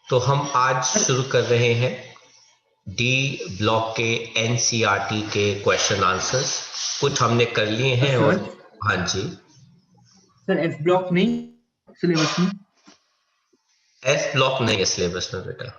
तो हम आज शुरू कर रहे हैं डी ब्लॉक के एनसीईआरटी के क्वेश्चन आंसर्स। कुछ हमने कर लिए हैं और हाँ जी सर एफ ब्लॉक नहीं सिलेबस में? एफ ब्लॉक नहीं है सिलेबस में बेटा।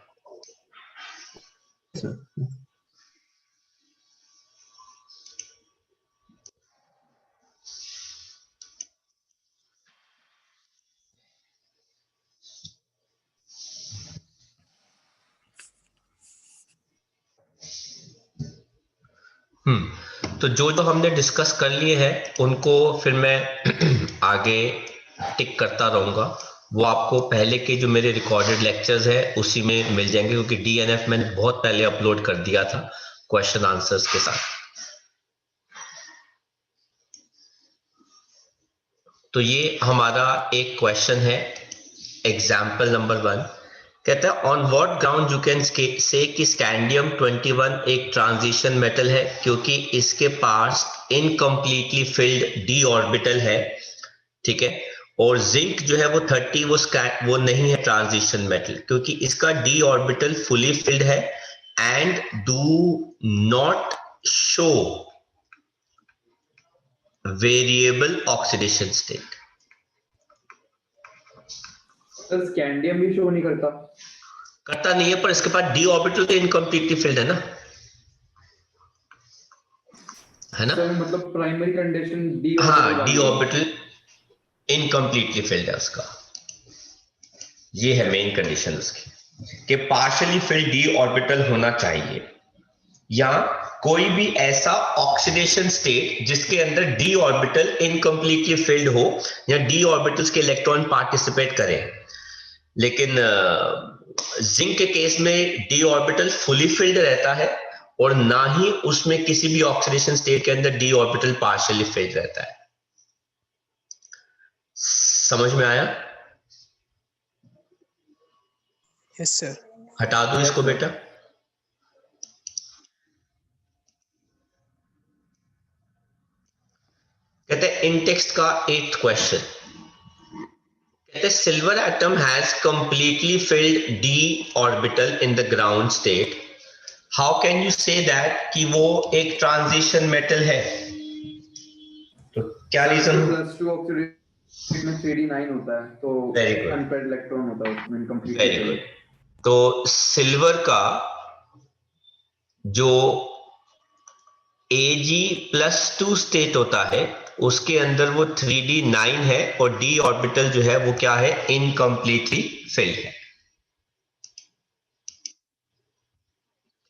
तो जो जो हमने डिस्कस कर लिए हैं उनको फिर मैं आगे टिक करता रहूंगा। वो आपको पहले के जो मेरे रिकॉर्डेड लेक्चर्स है उसी में मिल जाएंगे, क्योंकि डीएनएफ मैंने बहुत पहले अपलोड कर दिया था क्वेश्चन आंसर्स के साथ। तो ये हमारा एक क्वेश्चन है, एग्जाम्पल नंबर 1। कहता है on what ground you can say कि स्कैंडियम 21 एक ट्रांजिशन मेटल है, क्योंकि इसके पास इनकम्प्लीटली फिल्ड डी ऑर्बिटल है, ठीक है। और जिंक जो है वो 30 वो नहीं है ट्रांजिशन मेटल, क्योंकि इसका डी ऑर्बिटल फुली फिल्ड है and do not show variable oxidation state. Scandium भी शो नहीं करता नहीं है, पर इसके पास डी ऑर्बिटल तो इनकम्प्लीटली फिल्ड है ना, है ना। तो मतलब प्राइमरी कंडीशन डी हाँ, D orbital orbital incompletely field है उसका। ये है मेन कंडीशन उसकी कि पार्शियली फिल्ड डी ऑर्बिटल होना चाहिए, या कोई भी ऐसा ऑक्सीडेशन स्टेट जिसके अंदर डी ऑर्बिटल इनकम्प्लीटली फिल्ड हो या डी ऑर्बिटल्स के इलेक्ट्रॉन पार्टिसिपेट करें। लेकिन जिंक के केस में डी ऑर्बिटल फुली फिल्ड रहता है और ना ही उसमें किसी भी ऑक्सीडेशन स्टेट के अंदर डी ऑर्बिटल पार्शियली फिल्ड रहता है। समझ में आया? Yes sir. हटा दो इसको बेटा। कहते हैं इन टेक्स्ट का 8th क्वेश्चन, कहते हैं silver atom has completely filled D orbital in the ground state, how can you say that कि वो एक ट्रांजिशन मेटल है? तो क्या रीजन? +2 ऑक्सीडेशन में 3d9 होता है, तो अनपेयर्ड इलेक्ट्रॉन होता है उसमें इनकम्प्लीट। Very good. तो सिल्वर का जो Ag+2 स्टेट होता है उसके अंदर वो 3d9 है और डी ऑर्बिटल जो है वो क्या है? इनकम्प्लीटली फिल्ड है।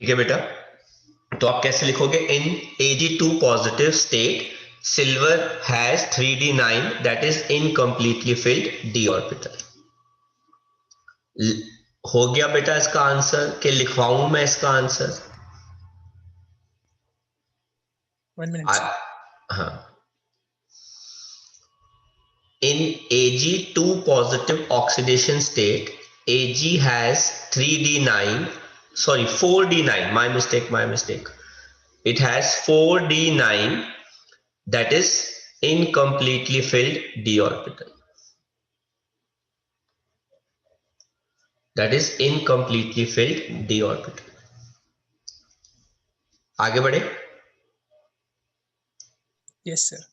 ठीक है बेटा। तो आप कैसे लिखोगे? इन Ag2 positive state silver has 3d9 that is incompletely field D orbital. हो गया बेटा इसका आंसर कि लिखवाऊं मैं इसका आंसर? 1 मिनट। हाँ, in Ag2 positive oxidation state, Ag has 3d9, sorry 4d9, my mistake. It has 4d9 that is incompletely filled d orbital. That is incompletely filled d orbital. आगे बढ़े। Yes sir.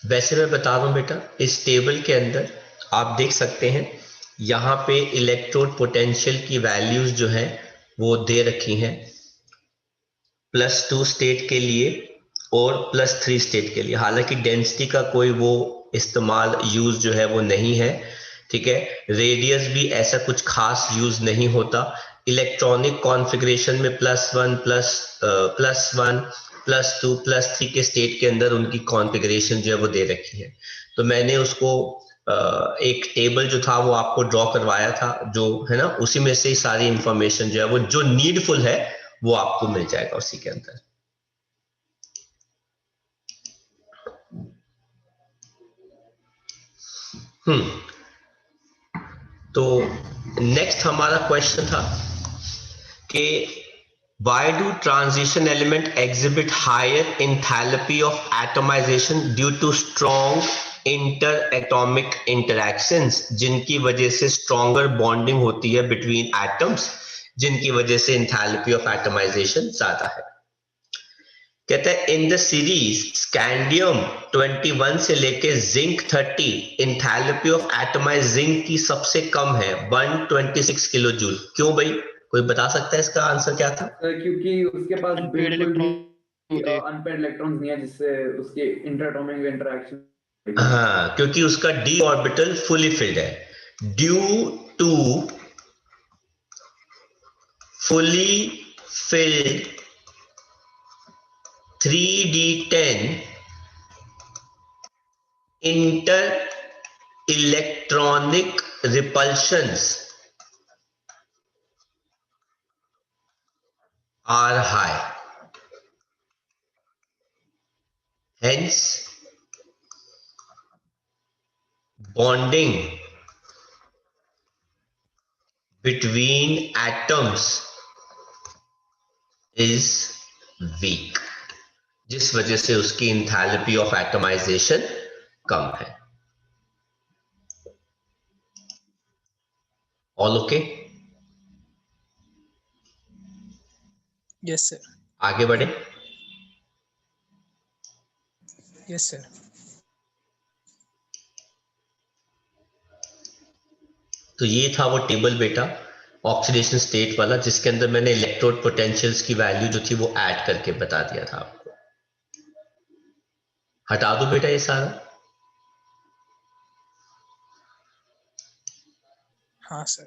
वैसे मैं बता रहा हूं बेटा, इस टेबल के अंदर आप देख सकते हैं यहां पे इलेक्ट्रोड पोटेंशियल की वैल्यूज जो है वो दे रखी हैं, +2 स्टेट के लिए और +3 स्टेट के लिए। हालांकि डेंसिटी का कोई वो इस्तेमाल यूज जो है वो नहीं है, ठीक है। रेडियस भी ऐसा कुछ खास यूज नहीं होता। इलेक्ट्रॉनिक कॉन्फ़िगरेशन में +1 +2 +3 के स्टेट के अंदर उनकी कॉन्फ़िगरेशन जो है वो दे रखी है। तो मैंने उसको एक टेबल जो था वो आपको ड्रॉ करवाया था, जो है ना, उसी में से ही सारी इंफॉर्मेशन जो है वो जो नीडफुल है वो आपको मिल जाएगा उसी के अंदर। तो नेक्स्ट हमारा क्वेश्चन था कि Why do transition element exhibit higher enthalpy of atomization due to strong interatomic interactions, जिनकी वजह से stronger bonding होती है between atoms, जिनकी वजह से enthalpy of atomization ज्यादा है. कहता है इन द सीरीज स्कैंडियम 21 से लेके जिंक 30 इंथैल्पी ऑफ एटमाइज्ड जिंक की सबसे कम है 126 किलो जूल. क्यों भाई, कोई बता सकता है इसका आंसर क्या था? क्योंकि उसके पास बिल्कुल भी अनपेयर्ड इलेक्ट्रॉन्स नहीं है जिससे उसके इंटरएटॉमिक इंटरेक्शन. हाँ, क्योंकि उसका डी ऑर्बिटल फुली फिल्ड है. Due to fully filled 3d10 inter electronic repulsions are high. Hence, bonding between atoms is weak, जिस वजह से उसकी इंथैल्पी ऑफ एटमाइजेशन कम है. All okay? Yes sir. आगे बढ़े. Yes sir. तो ये था वो टेबल बेटा ऑक्सीडेशन स्टेट वाला, जिसके अंदर मैंने इलेक्ट्रोड पोटेंशियल्स की वैल्यू जो थी वो ऐड करके बता दिया था आपको. हटा दो बेटा ये सारा. हाँ सर.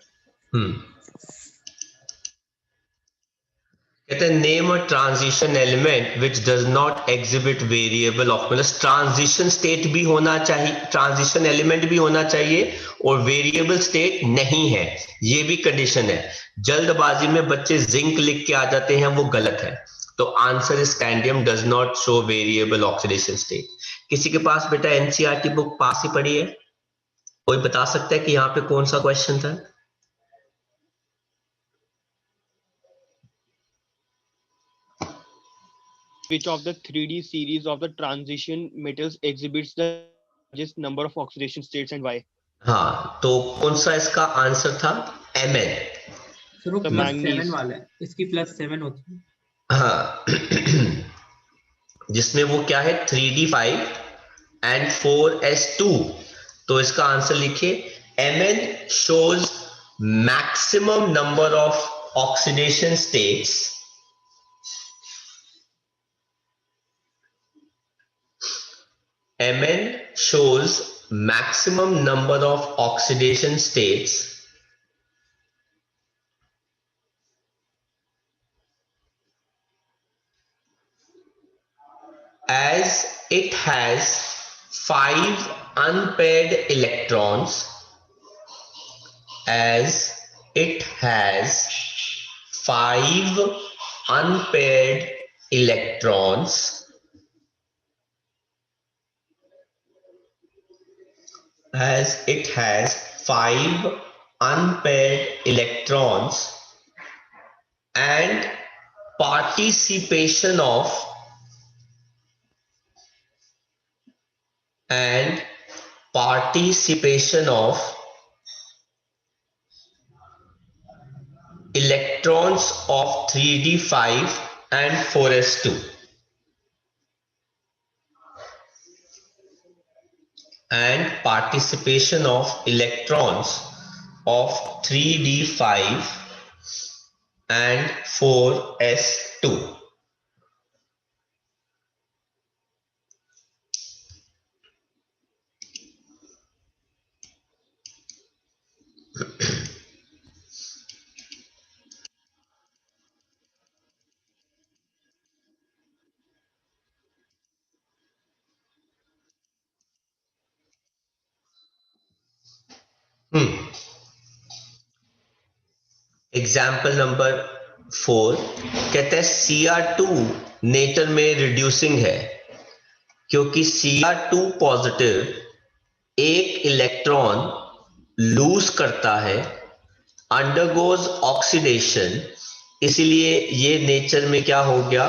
कहते हैं name a transition element which does not exhibit variable of, मतलब ट्रांजिशन स्टेट भी होना चाहिए, ट्रांजिशन एलिमेंट भी होना चाहिए और वेरिएबल स्टेट नहीं है, ये भी कंडीशन है. जल्दबाजी में बच्चे जिंक लिख के आ जाते हैं, वो गलत है. तो answer is scandium does not show variable oxidation state. किसी के पास बेटा एनसीईआरटी बुक पास ही पड़ी है? कोई बता सकता है कि यहाँ पे कौन सा क्वेश्चन था? Which of the 3D series of the transition metals exhibits the largest number of oxidation states and why? हाँ, तो कौन सा इसका आंसर था? Mn. सर वो +7 वाला है, इसकी +7 होती है. हाँ जिसमें वो क्या है 3d5 and 4s2. तो इसका आंसर लिखिए Mn shows maximum number of oxidation states Mn shows maximum number of oxidation states as it has 5 unpaired electrons, as it has 5 unpaired electrons, as it has 5 unpaired electrons and participation of electrons of 3d5 and 4s2 and participation of electrons of 3d5 and 4s2. Example number 4 कहते हैं Cr2 nature में reducing है क्योंकि Cr2 positive एक electron lose करता है, undergoes oxidation, इसीलिए ये नेचर में क्या हो गया,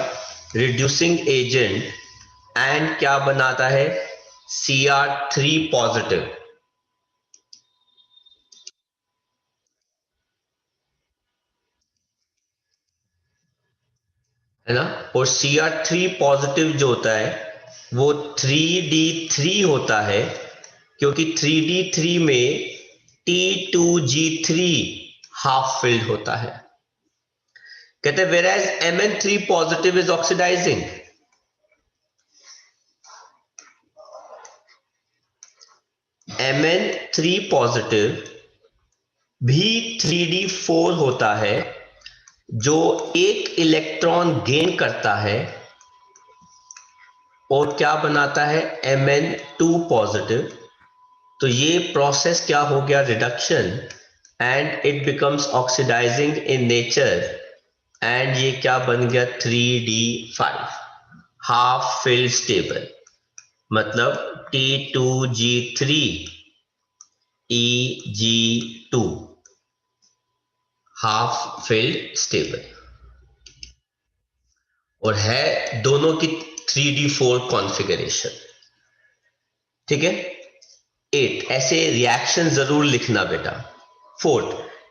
रिड्यूसिंग एजेंट, एंड क्या बनाता है, Cr3 पॉजिटिव, है ना। और Cr3 पॉजिटिव जो होता है वो 3d3 होता है, क्योंकि 3d3 में T2G3 हाफ फिल्ड होता है। कहते हैं whereas Mn3 positive is oxidising, Mn3 positive भी 3d4 होता है, जो एक इलेक्ट्रॉन गेन करता है और क्या बनाता है, Mn2 पॉजिटिव। तो ये प्रोसेस क्या हो गया, reduction, and it becomes oxidising in nature, and ये क्या बन गया, 3d5 हाफ फिल्ड स्टेबल, मतलब T2G3 Eg2 half filled stable, और है दोनों की 3d4 कॉन्फ़िगरेशन। ठीक है। 8 ऐसे रिएक्शन जरूर लिखना बेटा। 4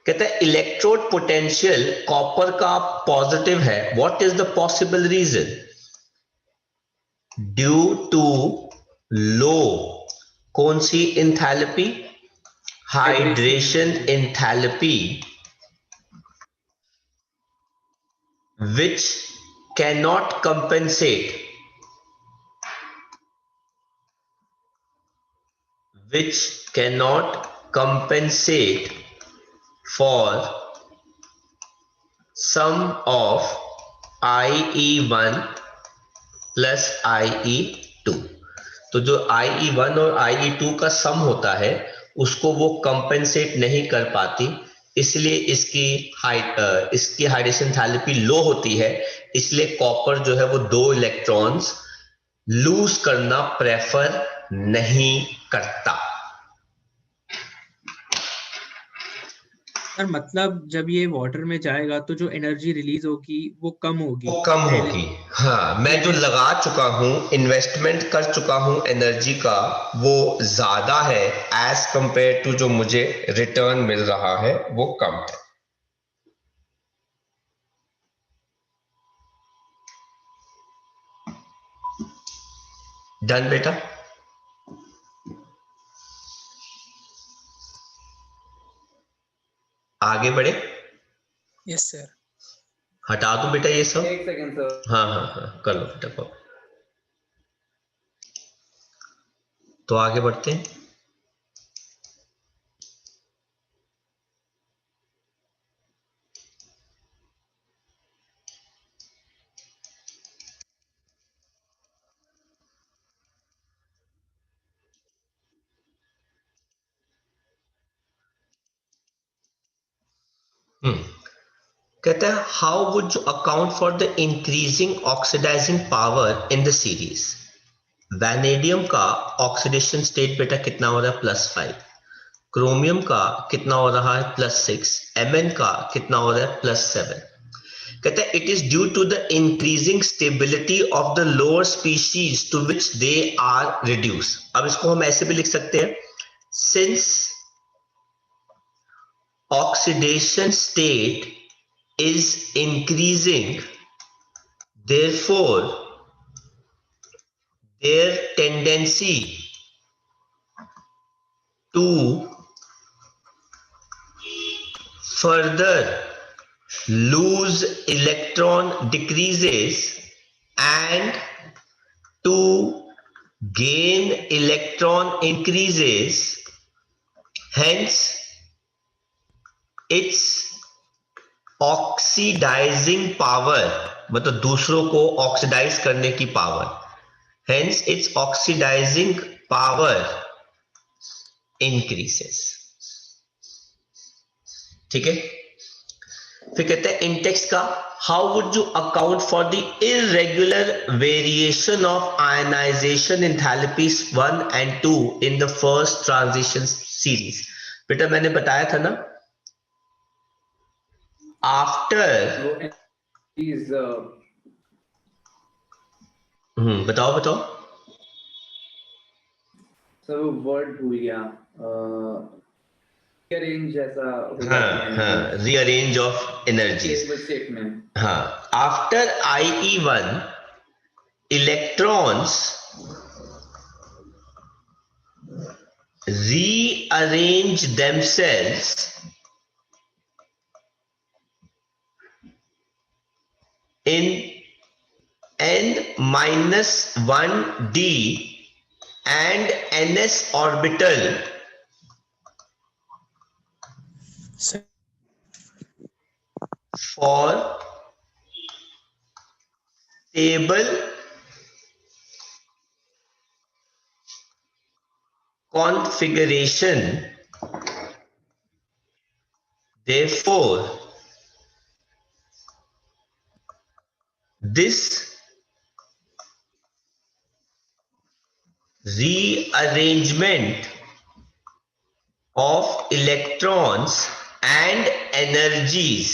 कहता है इलेक्ट्रोड पोटेंशियल कॉपर का पॉजिटिव है, what is the possible reason, due to low कौन सी enthalpy, hydration enthalpy, which cannot compensate for sum of IE1 plus IE2। तो जो IE1 और IE2 का सम होता है उसको वो कंपेंसेट नहीं कर पाती, इसलिए इसकी हाइड्रेशन एंथैल्पी लो होती है, इसलिए कॉपर जो है वो 2 इलेक्ट्रॉन्स लूज करना प्रेफर नहीं करता। सर मतलब जब ये वाटर में जाएगा तो जो एनर्जी रिलीज होगी वो कम होगी, वो कम होगी। हाँ, मैं जो लगा चुका हूं, इन्वेस्टमेंट कर चुका हूं एनर्जी का, वो ज्यादा है एज कंपेयर टू जो मुझे रिटर्न मिल रहा है वो कम है। डन बेटा। आगे बढ़े। Yes sir. हटा दो बेटा ये सब। एक सेकंड सर। हाँ हाँ हाँ, कर लो बेटा को। तो आगे बढ़ते हैं। कहता है how would you account for the increasing oxidising power in the series. Vanadium का ऑक्सीडेशन स्टेट बेटा कितना हो रहा है, +5। क्रोमियम का कितना हो रहा है, +6। Mn का कितना हो रहा है, +7। कहता है it is due to the increasing stability of the lower species to which they are reduce. अब इसको हम ऐसे भी लिख सकते हैं, since oxidation state is increasing, therefore their tendency to further lose electron decreases and to gain electron increases, hence its oxidising power, मतलब दूसरों को ऑक्सीडाइज करने की power, hence its oxidising power increases. ठीक है। फिर कहते हैं इन टेक्स्ट का how would you account for the irregular variation of ionisation enthalpies 1 and 2 in the first transition series. बेटा मैंने बताया था ना, आफ्टर वो is बताओ बताओ। सर वो वर्ड भूल गया, रीअरेंज जैसा हो जाती है हाँ, rearrange of energies. Stable state में। हाँ, after IE1 electrons rearrange themselves in n-1d and ns orbital Sir. for stable configuration. Therefore, this rearrangement of electrons and energies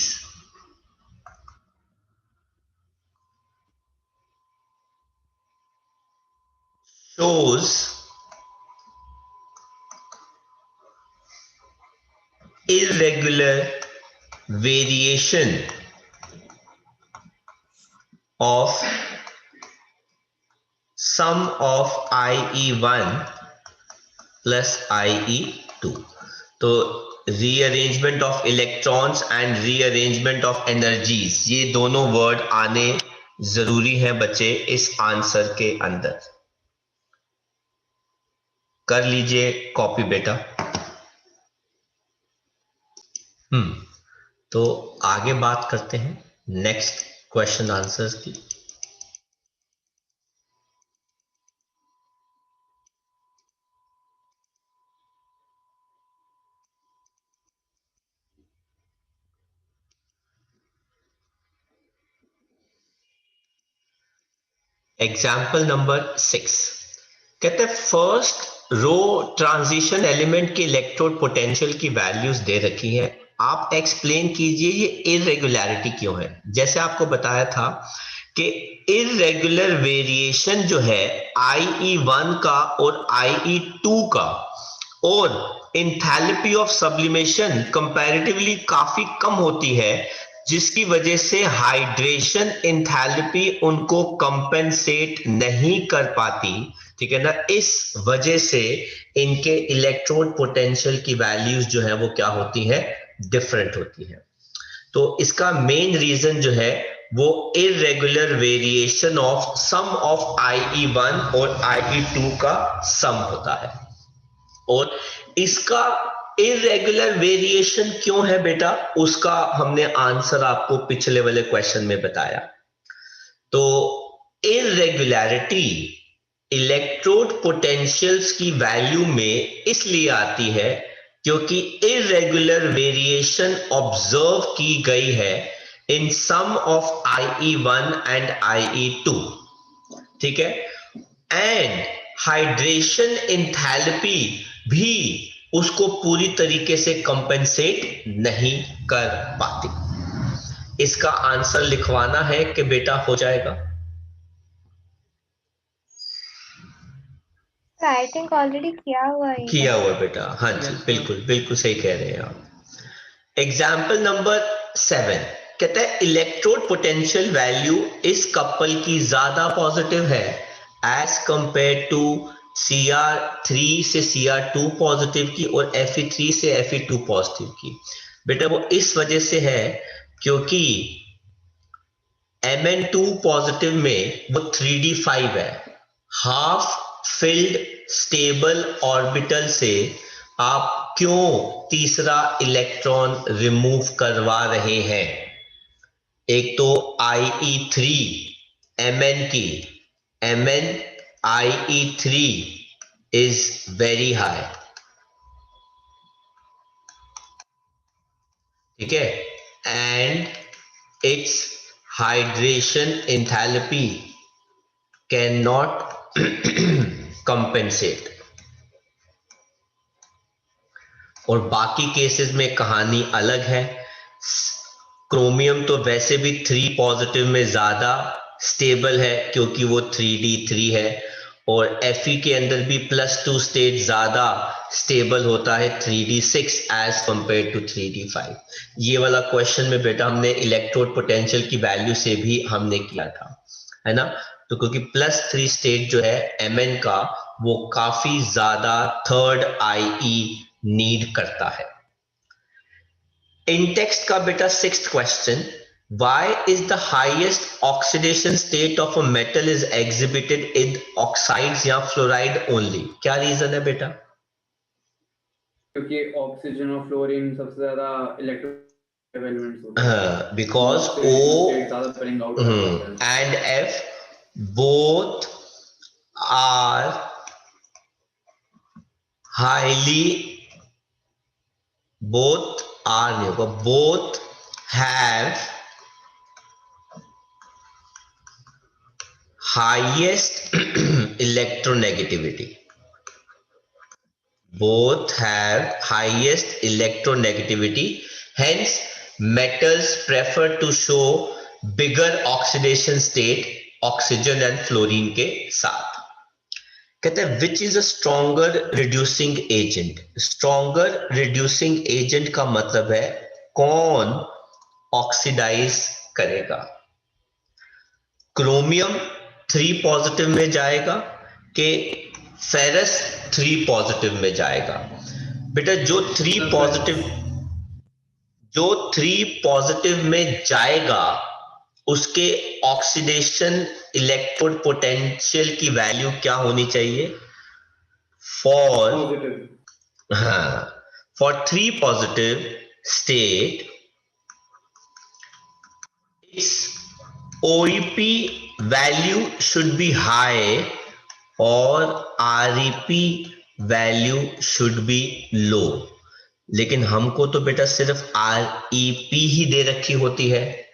shows irregular variation of sum of IE1 plus IE2. तो rearrangement of electrons and rearrangement of energies, ये दोनों word आने जरूरी हैं बच्चे इस answer के अंदर। कर लीजिए कॉपी बेटा। तो आगे बात करते हैं नेक्स्ट क्वेश्चन आंसर्स की। एग्जाम्पल नंबर 6 कहते हैं फर्स्ट रो ट्रांजिशन एलिमेंट की इलेक्ट्रोड पोटेंशियल की वैल्यूज दे रखी है, आप एक्सप्लेन कीजिए ये इरेगुलरिटी क्यों है। जैसे आपको बताया था कि इरेगुलर वेरिएशन जो है IE1 का और IE2 का और इंथैल्पी ऑफ सब्लिमेशन कंपैरेटिवली काफी कम होती है, जिसकी वजह से हाइड्रेशन इंथैल्पी उनको कंपेंसेट नहीं कर पाती, ठीक है ना। इस वजह से इनके इलेक्ट्रोड पोटेंशियल की वैल्यूज जो है वो क्या होती है, डिफरेंट होती है। तो इसका मेन रीजन जो है वो irregular variation of sum of IE1 और IE2 का सम होता है। और इसका इरेगुलर वेरिएशन क्यों है बेटा, उसका हमने आंसर आपको पिछले वाले क्वेश्चन में बताया। तो इरेगुलरिटी इलेक्ट्रोड पोटेंशियल्स की वैल्यू में इसलिए आती है क्योंकि इरेगुलर वेरिएशन ऑब्जर्व की गई है इन सम ऑफ IE1 एंड IE2, ठीक है। एंड हाइड्रेशन इंथैल्पी भी उसको पूरी तरीके से कंपेंसेट नहीं कर पाती। इसका आंसर लिखवाना है कि बेटा हो जाएगा। आई थिंक ऑलरेडी किया हुआ है। किया हुआ बेटा, हाँ जी बिल्कुल बिल्कुल सही कह रहे हैं आप। एग्जाम्पल नंबर 7 कहता है इलेक्ट्रोड पोटेंशियल वैल्यू इस कपल की ज्यादा पॉजिटिव है एज कंपेयर टू Cr3 से Cr2 पॉजिटिव की और Fe3 से Fe2 पॉजिटिव की। बेटा वो इस वजह से है क्योंकि Mn2 पॉजिटिव में वो 3d5 है, हाफ फिल्ड स्टेबल ऑर्बिटल से आप क्यों तीसरा इलेक्ट्रॉन रिमूव करवा रहे हैं। एक तो IE3 Mn की, Mn IE3 is very high, ठीक है, and its hydration enthalpy cannot compensate। और बाकी केसेस में कहानी अलग है। क्रोमियम तो वैसे भी 3 पॉजिटिव में ज्यादा स्टेबल है क्योंकि वो 3d3 है, और Fe के अंदर भी +2 स्टेट ज्यादा स्टेबल होता है 3d6 as compare to 3d5। ये वाला क्वेश्चन में बेटा हमने इलेक्ट्रोड पोटेंशियल की वैल्यू से भी हमने किया था, है ना। तो क्योंकि +3 स्टेट जो है Mn का वो काफी ज्यादा थर्ड IE नीड करता है। इन टेक्स्ट का बेटा 6th question, why is the highest oxidation state of a metal is exhibited in oxides या fluoride only? क्या रीजन है बेटा? क्योंकि ऑक्सीजन और फ्लोरीन सबसे ज्यादा इलेक्ट्रो एलिमेंट्स होते हैं, because स्टेट O ज्यादा स्पेलिंग आउट करता है and F both are highly, both are नहीं होगा, both have highest electronegativity, both have highest electronegativity, hence metals prefer to show bigger oxidation state oxygen and fluorine के साथ। कहते हैं which is a stronger reducing agent. Stronger reducing agent का मतलब है कौन ऑक्सीडाइज करेगा। क्रोमियम 3 पॉजिटिव में जाएगा कि फेरस 3 पॉजिटिव में जाएगा? बेटा जो 3 पॉजिटिव में जाएगा उसके ऑक्सीडेशन इलेक्ट्रोड पोटेंशियल की वैल्यू क्या होनी चाहिए? For for 3 positive state its OEP value should be high और REP value should be low। लेकिन हमको तो बेटा सिर्फ REP ही दे रखी होती है,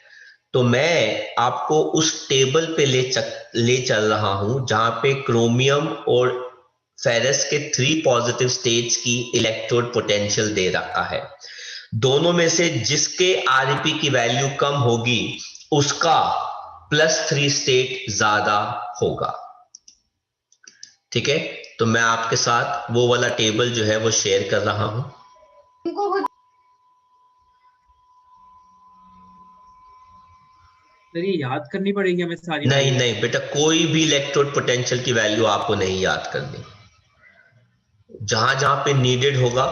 तो मैं आपको उस टेबल पे ले चल रहा हूं जहां पे क्रोमियम और फेरस के 3 पॉजिटिव स्टेट्स की इलेक्ट्रोड पोटेंशियल दे रखा है। दोनों में से जिसके आरईपी की वैल्यू कम होगी उसका +3 स्टेट ज्यादा होगा। ठीक है, तो मैं आपके साथ वो वाला टेबल जो है वो शेयर कर रहा हूं। सर ये याद करनी पड़ेगी हमें सारी नहीं वैल्यू? नहीं बेटा, कोई भी इलेक्ट्रोड पोटेंशियल की वैल्यू आपको नहीं याद करनी। जहां जहां पे नीडेड होगा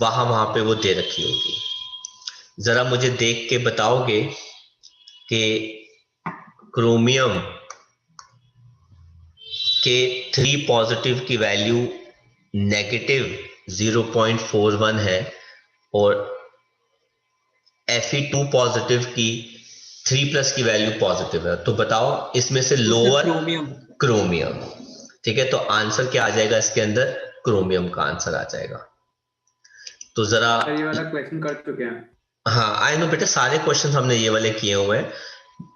वहां वहां पे वो दे रखी होगी। जरा मुझे देख के बताओगे कि क्रोमियम के 3 पॉजिटिव की वैल्यू -0.41 है और Fe2 पॉजिटिव की 3+ की वैल्यू पॉजिटिव है, तो बताओ इसमें से लोअर क्रोमियम। ठीक है, तो आंसर क्या आ जाएगा इसके अंदर? क्रोमियम का आंसर आ जाएगा। तो जरा ये वाला क्वेश्चन कर चुके हैं। हाँ आई नो बेटा, सारे क्वेश्चन हमने ये वाले किए हुए हैं।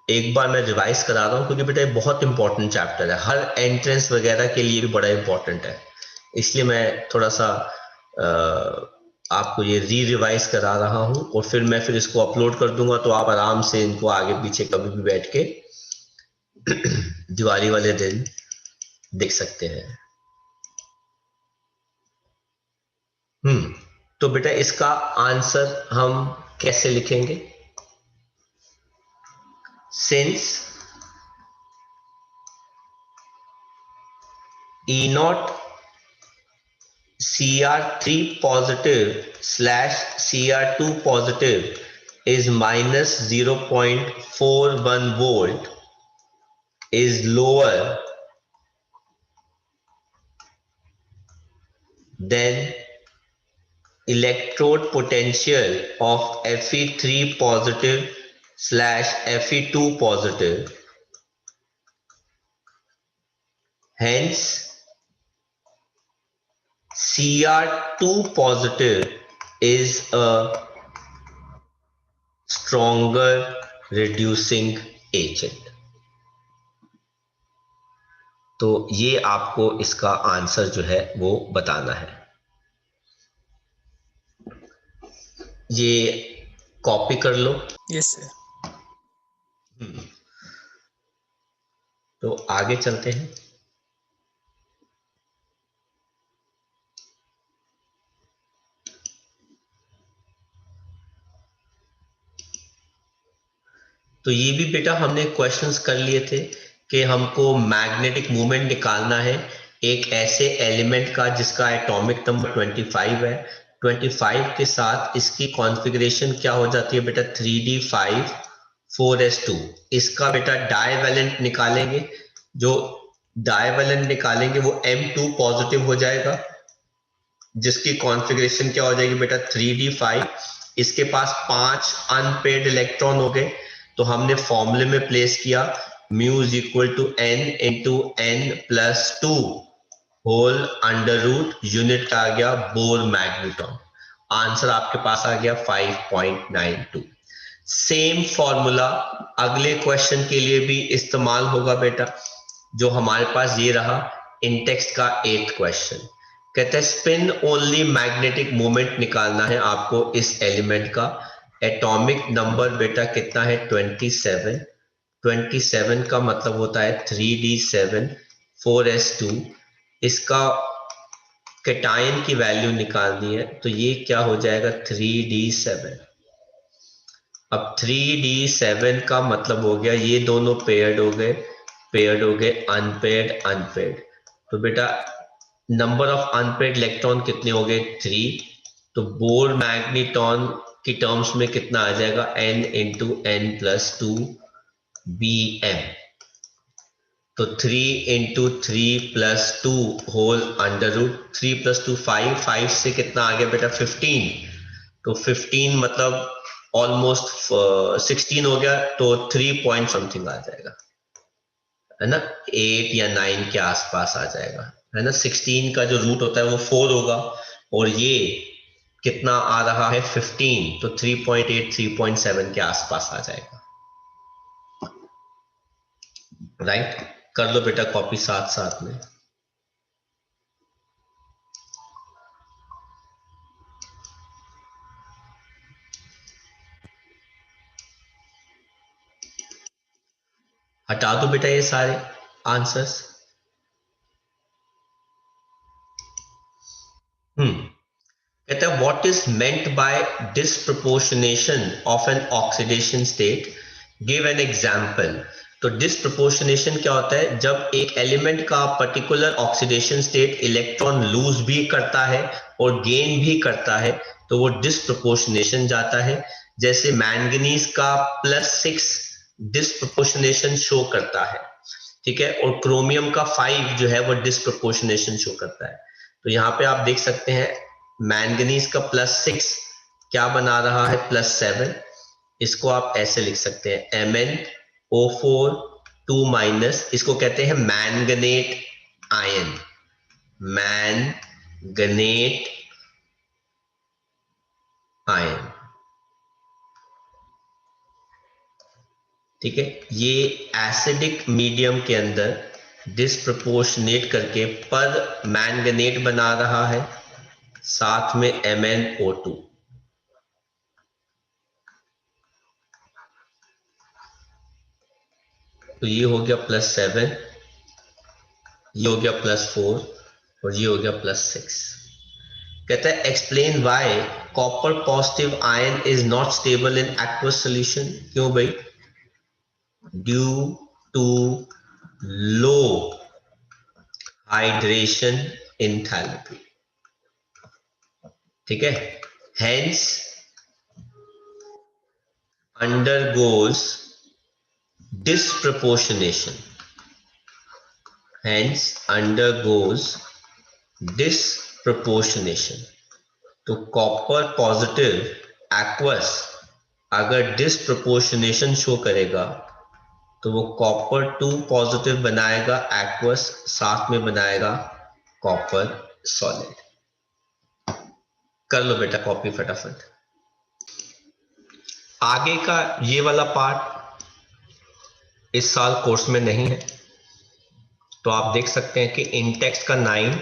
एक बार मैं रिवाइज करा रहा हूं क्योंकि बेटा ये बहुत इंपॉर्टेंट चैप्टर है, हर एंट्रेंस वगैरह के लिए भी बड़ा इंपॉर्टेंट है, इसलिए मैं थोड़ा सा आपको ये रिवाइज करा रहा हूं और फिर इसको अपलोड कर दूंगा, तो आप आराम से इनको आगे पीछे कभी भी बैठ के दिवाली वाले दिन देख सकते हैं। तो बेटा इसका आंसर हम कैसे लिखेंगे? Since E0 Cr3 positive / Cr2 positive is -0.41 volt is lower than electrode potential of Fe3 positive / Fe2 positive, hence Cr2 positive is a stronger reducing agent। तो ये आपको इसका आंसर जो है वो बताना है। ये कॉपी कर लो। Yes sir. तो आगे चलते हैं। तो ये भी बेटा हमने क्वेश्चंस कर लिए थे कि हमको मैग्नेटिक मोमेंट निकालना है एक ऐसे एलिमेंट का जिसका एटॉमिक नंबर 25 है। 25 के साथ इसकी कॉन्फ़िगरेशन क्या हो जाती है बेटा 3d5 4s2। इसका बेटा डाइवैलेंट निकालेंगे, जो डाइवैलेंट निकालेंगे वो m2 पॉजिटिव हो जाएगा, जिसकी कॉन्फ़िगरेशन क्या हो जाएगी बेटा 3d5। इसके पास 5 अनपेयर्ड इलेक्ट्रॉन हो गए, तो हमने फॉर्मूले में प्लेस किया mu is equal to n into n+2 whole under root, unit आ गया बोर मैग्नेट्रॉन। आंसर आपके पास आ गया 5.92। सेम फॉर्मूला अगले क्वेश्चन के लिए भी इस्तेमाल होगा बेटा, जो हमारे पास ये रहा इन टेक्स्ट का 8th क्वेश्चन। कहते हैं स्पिन ओनली मैग्नेटिक मोमेंट निकालना है आपको इस एलिमेंट का। एटॉमिक नंबर बेटा कितना है 27। 27 का मतलब होता है 3d7 4s2। इसका कैटायन की वैल्यू निकालनी है, तो ये क्या हो जाएगा 3d7। अब 3d7 का मतलब हो गया ये दोनों पेयर्ड हो गए, पेयर्ड हो गए, अनपेयर्ड अनपेयर्ड। तो बेटा नंबर ऑफ अनपेयर्ड इलेक्ट्रॉन कितने हो गए 3। तो बोर मैग्नेट्रॉन की टर्म्स में कितना आ जाएगा n इंटू n+2 bm। तो 3 इंटू 3+2 होल अंडर रूट, 3+2 5, 5 से कितना आ गया बेटा 15। तो 15 मतलब ऑलमोस्ट 16 हो गया, तो 3 पॉइंट समथिंग आ जाएगा, है ना, 8 या 9 के आसपास आ जाएगा, है ना। 16 का जो रूट होता है वो 4 होगा, और ये कितना आ रहा है 15, तो 3.8 3.7 के आसपास आ जाएगा। राइट, कर लो बेटा कॉपी साथ साथ में। हटा दो बेटा ये सारे आंसर्स। कहता है what is meant by disproportionation of an oxidation state, give an example. तो डिसप्रपोर्शनेशन क्या होता है, जब एक एलिमेंट का particular oxidation state electron lose भी करता है और गेन भी करता है, तो वो डिसप्रपोर्शनेशन जाता है। जैसे मैंगनीज का +6 डिसप्रपोर्शनेशन शो करता है, ठीक है, और क्रोमियम का 5 जो है वो डिसप्रपोर्शनेशन शो करता है। तो यहाँ पे आप देख सकते हैं मैंगनीज का +6 क्या बना रहा है +7। इसको आप ऐसे लिख सकते हैं MnO4 2-, इसको कहते हैं मैंगनेट आयन, मैंगनेट आयन, ठीक है। ये एसिडिक मीडियम के अंदर डिसप्रपोर्शनेट करके पर मैंगनेट बना रहा है, साथ में MnO2। तो ये हो गया +7, ये हो गया +4, और ये हो गया +6। कहता है explain why copper positive ion is not stable in aqueous solution. क्यों भाई, due to low hydration enthalpy, ठीक है। Hence undergoes disproportionation, hence undergoes disproportionation। तो कॉपर पॉजिटिव एक्वस अगर डिसप्रपोर्शनेशन शो करेगा, तो वो कॉपर 2 पॉजिटिव बनाएगा एक्वस, साथ में बनाएगा कॉपर सॉलिड। कर लो बेटा कॉपी फटाफट। आगे का ये वाला पार्ट इस साल कोर्स में नहीं है, तो आप देख सकते हैं कि इंटेक्स्ट का 9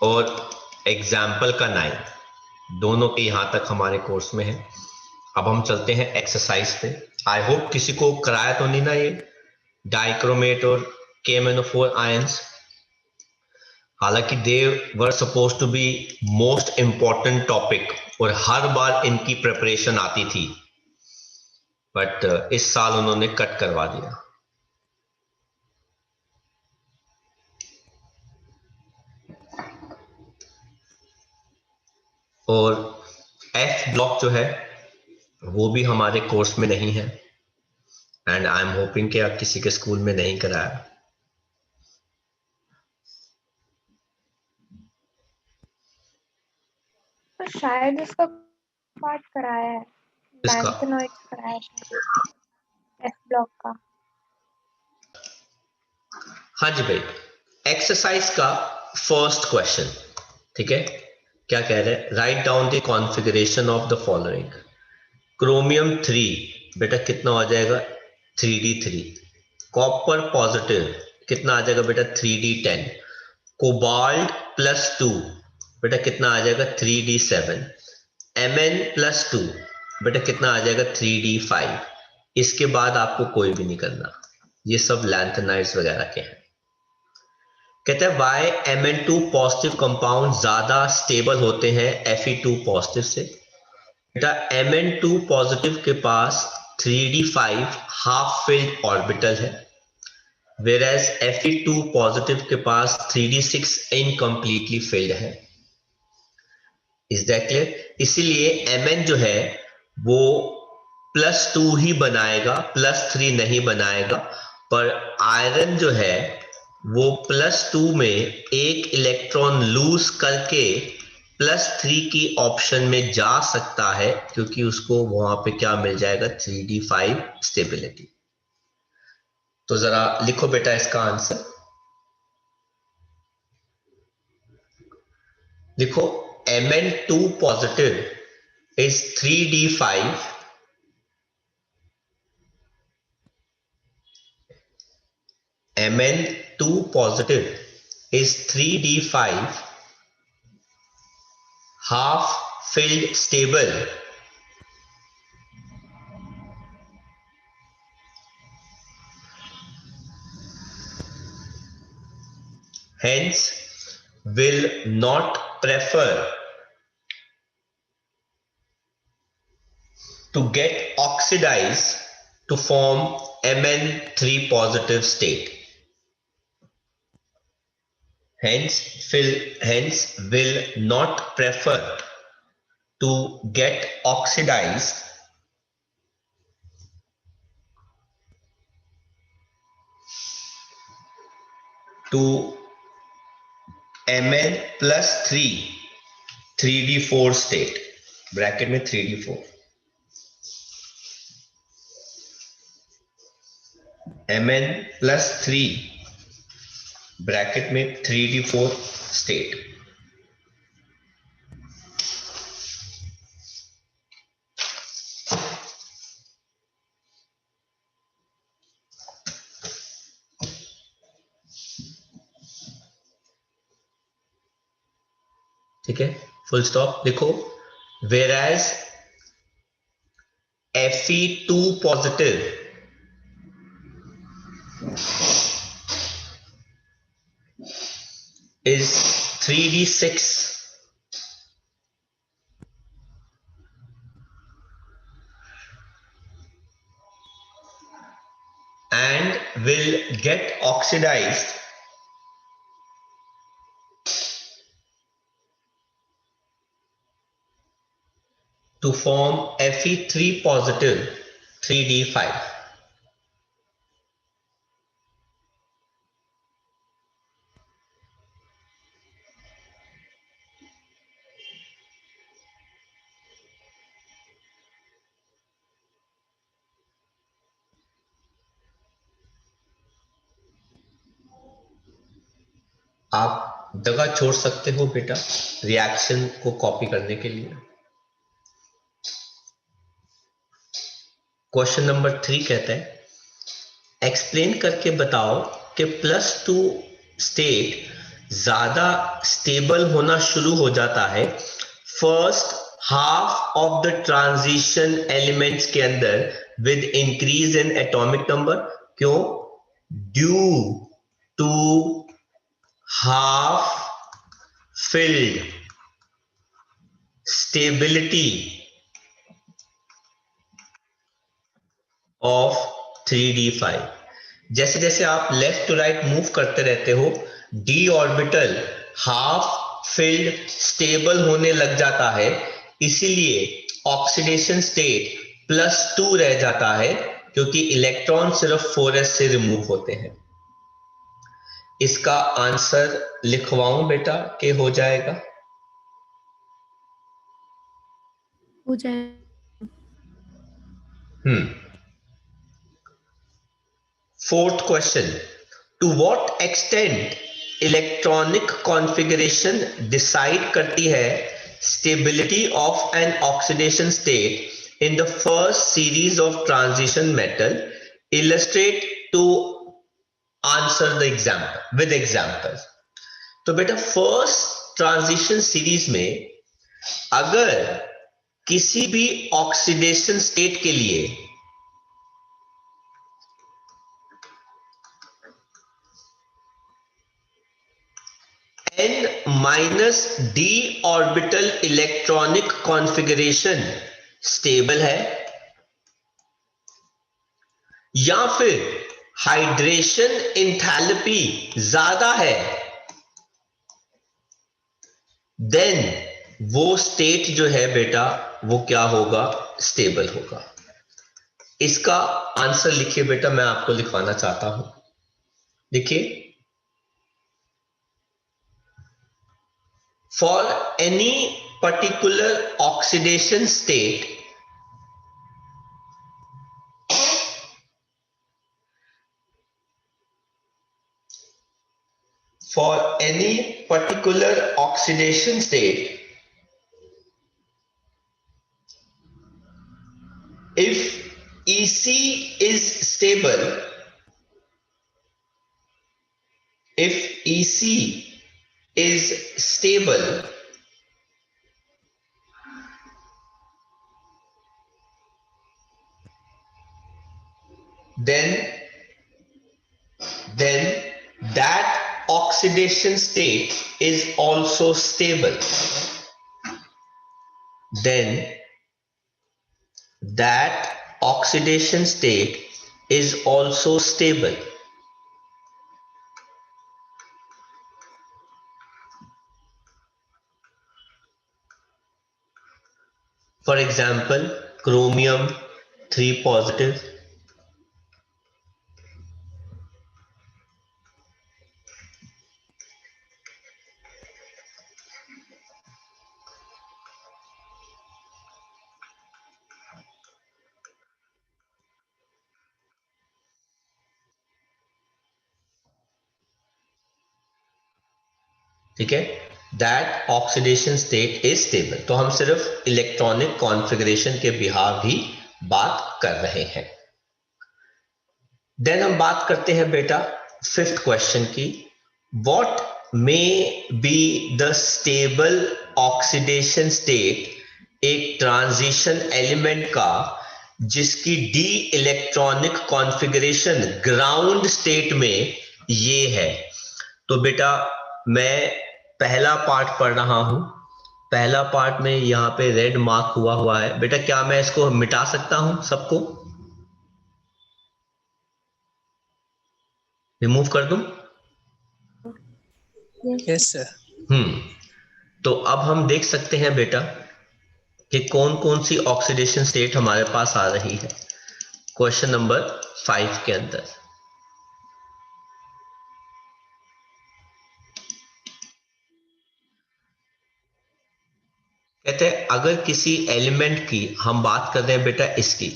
और एग्जाम्पल का 9 दोनों के यहां तक हमारे कोर्स में है। अब हम चलते हैं एक्सरसाइज पे। आई होप किसी को कराया तो नहीं ना ये डाइक्रोमेट और KMnO4 आयंस। हालांकि they were suppose to be most important topic और हर बार इनकी प्रिपरेशन आती थी, बट इस साल उन्होंने कट करवा दिया। और F ब्लॉक जो है वो भी हमारे कोर्स में नहीं है, एंड आई एम होपिंग कि आप किसी के स्कूल में नहीं कराया। तो शायद इसका पार्ट कराया है, इसका लैंथेनॉइड्स कराया था एफ ब्लॉक का। हाँ जी भाई, एक्सरसाइज का फर्स्ट क्वेश्चन, ठीक है, क्या कह रहे हैं? Write down the configuration of the following. Chromium 3 बेटा कितना हो जाएगा 3d3। कॉपर पॉजिटिव कितना आ जाएगा बेटा 3d10। कोबाल्ट +2 बेटा कितना आ जाएगा 3d7। Mn+2 बेटा कितना आ जाएगा 3d5। इसके बाद आपको कोई भी नहीं करना, ये सब लैंथेनाइड्स वगैरह के हैं। कहते हैं वाई Mn2 पॉजिटिव कंपाउंड ज्यादा स्टेबल होते हैं Fe2 पॉजिटिव से। बेटा Mn2 पॉजिटिव के पास 3d5 हाफ फिल्ड ऑर्बिटल है, whereas Fe2 पॉजिटिव के पास 3d6 इनकम्प्लीटली फिल्ड है। Is that clear? इसीलिए Mn जो है वो +2 ही बनाएगा, +3 नहीं बनाएगा। पर आयरन जो है वो +2 में एक इलेक्ट्रॉन लूज करके +3 की ऑप्शन में जा सकता है, क्योंकि उसको वहां पे क्या मिल जाएगा 3d5 स्टेबिलिटी। तो जरा लिखो बेटा इसका आंसर, लिखो Mn2 positive is 3d5 Mn2 positive is 3d5 half filled stable, hence will not prefer to get oxidized to form Mn3 positive state. Hence will not prefer to get oxidized to Mn+3 3d4 state, bracket में 3d4, Mn+3 bracket में 3d4 state. ठीक है, full stop लिखो। whereas Fe2 positive is 3d6 and will get oxidized to form Fe3 positive 3d5. आप जगह छोड़ सकते हो बेटा रिएक्शन को कॉपी करने के लिए। क्वेश्चन नंबर 3 कहता है एक्सप्लेन करके बताओ कि +2 स्टेट ज्यादा स्टेबल होना शुरू हो जाता है first half of the transition elements के अंदर with increase in atomic number. क्यों? Due to half filled stability of 3d5। जैसे जैसे आप लेफ्ट टू राइट मूव करते रहते हो, D orbital half filled stable होने लग जाता है, इसीलिए ऑक्सीडेशन स्टेट +2 रह जाता है, क्योंकि इलेक्ट्रॉन सिर्फ 4s से रिमूव होते हैं। इसका आंसर लिखवाऊं बेटा कि हो जाएगा? हो जाए। Fourth question, to what extent electronic configuration decide करती है stability of an oxidation state in the first series of transition metal, illustrate to answer the example with example. तो बेटा फर्स्ट ट्रांजिशन सीरीज में अगर किसी भी ऑक्सीडेशन स्टेट के लिए n-d orbital electronic configuration stable है, या फिर हाइड्रेशन एंथैल्पी ज्यादा है, देन वो स्टेट जो है बेटा वो क्या होगा? स्टेबल होगा। इसका आंसर लिखिए बेटा, मैं आपको लिखवाना चाहता हूं। देखिए, for any particular oxidation state, for any particular oxidation state, if EC is stable, if EC is stable, then that oxidation state is also stable. Then that oxidation state is also stable. For example, chromium 3 positive, ठीक है, that oxidation state is stable. तो हम सिर्फ electronic configuration के बिहाव ही बात कर रहे हैं। देन हम बात करते हैं बेटा फिफ्थ क्वेश्चन की, what may be the stable oxidation state एक ट्रांजिशन एलिमेंट का जिसकी D electronic configuration ground state में ये है। तो बेटा मैं पहला पार्ट पढ़ रहा हूं, पहला पार्ट में यहां पे रेड मार्क हुआ है बेटा, क्या मैं इसको मिटा सकता हूं? सबको रिमूव कर दूं? Yes sir. तो अब हम देख सकते हैं बेटा कि कौन कौन सी ऑक्सीडेशन स्टेट हमारे पास आ रही है क्वेश्चन नंबर 5 के अंदर। कहते हैं अगर किसी एलिमेंट की हम बात कर रहे हैं बेटा इसकी,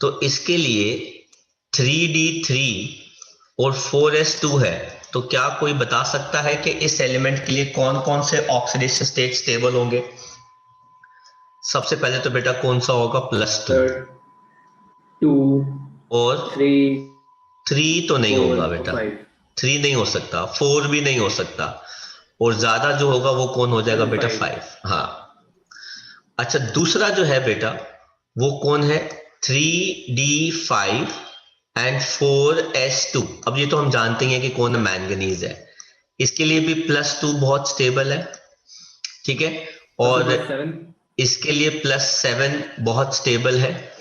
तो इसके लिए 3d3 और 4s2 है, तो क्या कोई बता सकता है कि इस एलिमेंट के लिए कौन कौन से ऑक्सीडेशन स्टेट स्टेबल होंगे? सबसे पहले तो बेटा कौन सा होगा? +2 और 3 तो नहीं होगा बेटा, 3 नहीं हो सकता, 4 भी नहीं हो सकता, और ज्यादा जो होगा वो कौन हो जाएगा बेटा? 5। हाँ, अच्छा, दूसरा जो है बेटा वो कौन है, 3d5 एंड 4s2। अब ये तो हम जानते हैं कि कौन मैंगनीज है, इसके लिए भी +2 बहुत स्टेबल है, ठीक है, और +7 इसके लिए +7 बहुत स्टेबल है,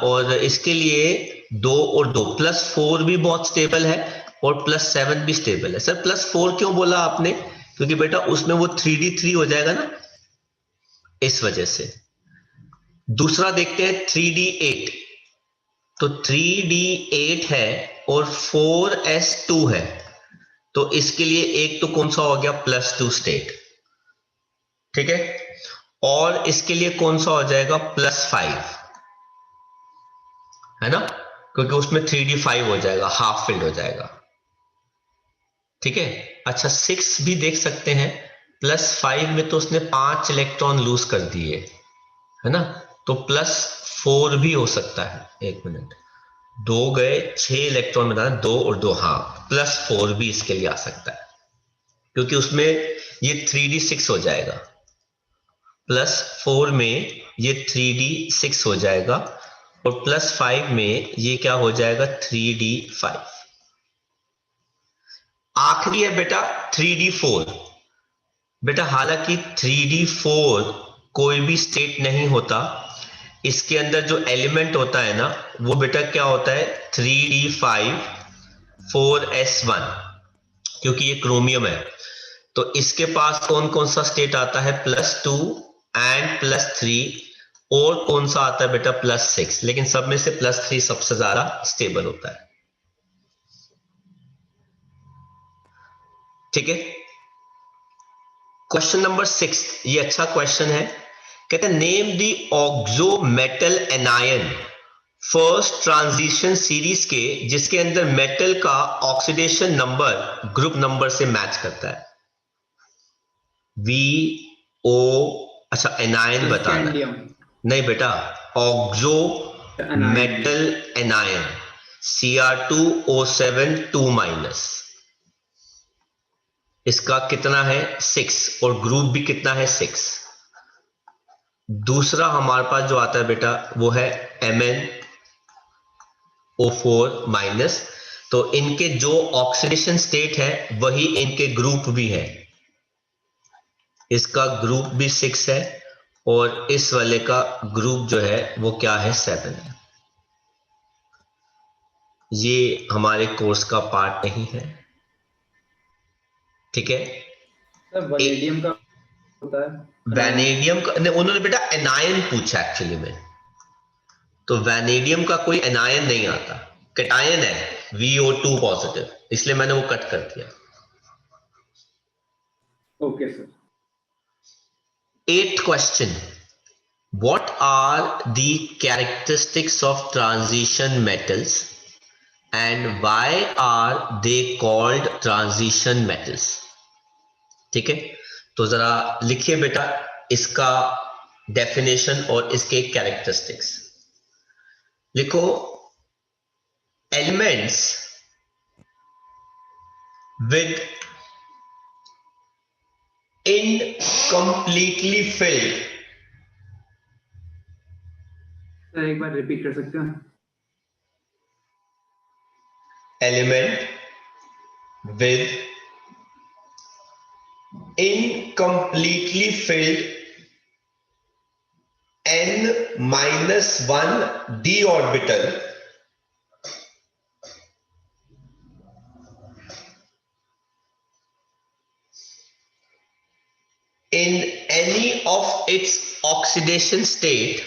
और इसके लिए 2 और 2 +4 भी बहुत स्टेबल है, और +7 भी स्टेबल है। सर +4 क्यों बोला आपने, क्योंकि बेटा उसमें वो 3d3 हो जाएगा ना, इस वजह से। दूसरा देखते हैं 3d8, तो 3d8 है और 4s2 है, तो इसके लिए एक तो कौन सा हो गया, +2 स्टेट, ठीक है, और इसके लिए कौन सा हो जाएगा, +5, है ना, क्योंकि उसमें 3d5 हो जाएगा, हाफ फिल्ड हो जाएगा, ठीक है। अच्छा 6 भी देख सकते हैं, +5 में तो उसने 5 इलेक्ट्रॉन लूज कर दिए, है ना, तो +4 भी हो सकता है। एक मिनट, 2 गए, 6 इलेक्ट्रॉन बना, 2 और 2, हाँ, +4 भी इसके लिए आ सकता है, क्योंकि उसमें ये 3d6 हो जाएगा, +4 में ये 3d6 हो जाएगा, और +5 में ये क्या हो जाएगा, 3d5। आखिरी है बेटा 3d4। बेटा हालांकि 3d4 कोई भी स्टेट नहीं होता, इसके अंदर जो एलिमेंट होता है ना वो बेटा क्या होता है, 3d5 4s1, क्योंकि ये क्रोमियम है, तो इसके पास कौन कौन सा स्टेट आता है, +2 एंड +3, और कौन सा आता है बेटा, +6, लेकिन सब में से +3 सबसे ज्यादा स्टेबल होता है, ठीक है। क्वेश्चन नंबर 6, ये अच्छा क्वेश्चन है, कहते हैं name the oxo metal anion first transition series के जिसके अंदर मेटल का ऑक्सीडेशन नंबर ग्रुप नंबर से मैच करता है, VO, अच्छा एनायन बताना है, नहीं बेटा, ऑक्सो मेटल एनायन Cr2O7 2-, इसका कितना है 6, और ग्रुप भी कितना है 6। दूसरा हमारे पास जो आता है बेटा वो है MnO4-, तो इनके जो ऑक्सीडेशन स्टेट है वही इनके ग्रुप भी है, इसका ग्रुप भी 6 है, और इस वाले का ग्रुप जो है वो क्या है, 7 है। ये हमारे कोर्स का पार्ट नहीं है, ठीक है। सर वैनेडियम का होता है, वैनेडियम का उन्होंने बेटा एनायन पूछा एक्चुअली में, तो वैनेडियम का कोई एनायन नहीं आता, कैटायन है, VO2 पॉजिटिव, इसलिए मैंने वो कट कर दिया। Okay sir. 8th question, what are the characteristics of transition metals and why are they called transition metals, ठीक है, तो जरा लिखिए बेटा इसका डेफिनेशन और इसके कैरेक्टरिस्टिक्स लिखो। Elements with incompletely filled, sir एक बार रिपीट कर सकते हैं? element with incompletely filled n-1 d orbital in any of its oxidation state,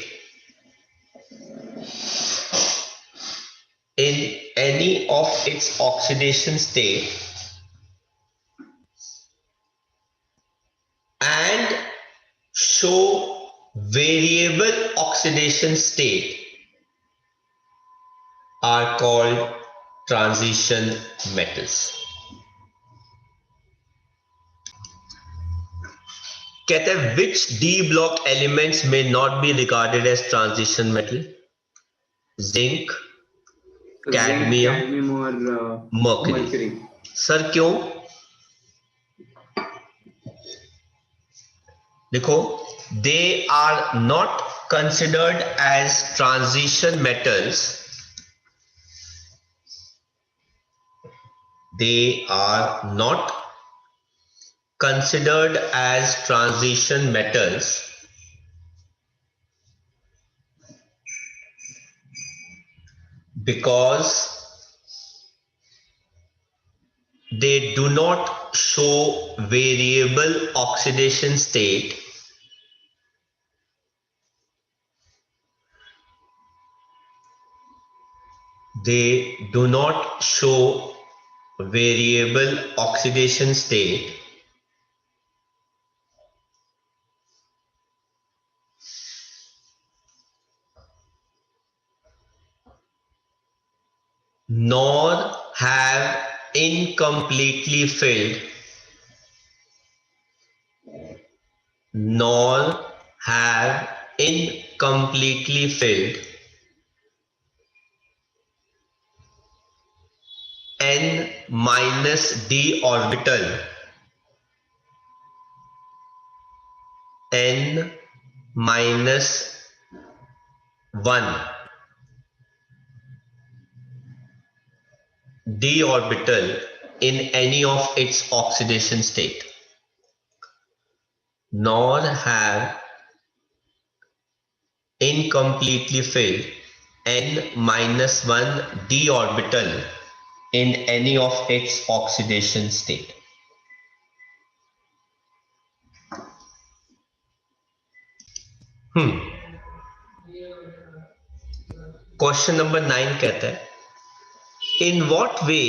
in any of its oxidation state, and show variable oxidation state are called transition metals. कहते हैं which d block elements may not be regarded as transition metal, zinc, cadmium और mercury। Sir क्यों, देखो they are not considered as transition metals. They are not considered as transition metals because they do not show variable oxidation state. They do not show variable oxidation state nor have incompletely filled nor have incompletely filled n minus d orbital n minus 1 d orbital in any of its oxidation state, nor have incompletely filled n minus 1 d orbital in any of its oxidation state. Question number 9 कहता है, in what way